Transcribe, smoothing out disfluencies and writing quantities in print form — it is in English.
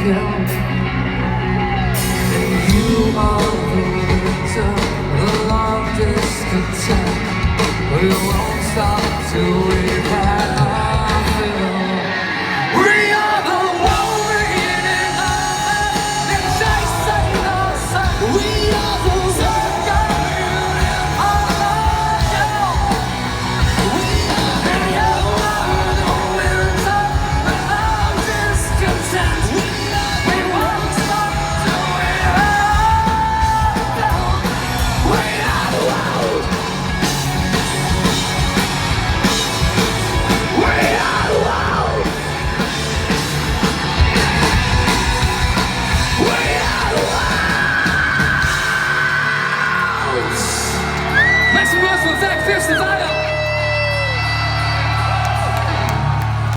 kill. And you are the winter, the long discontent. We won't stop till we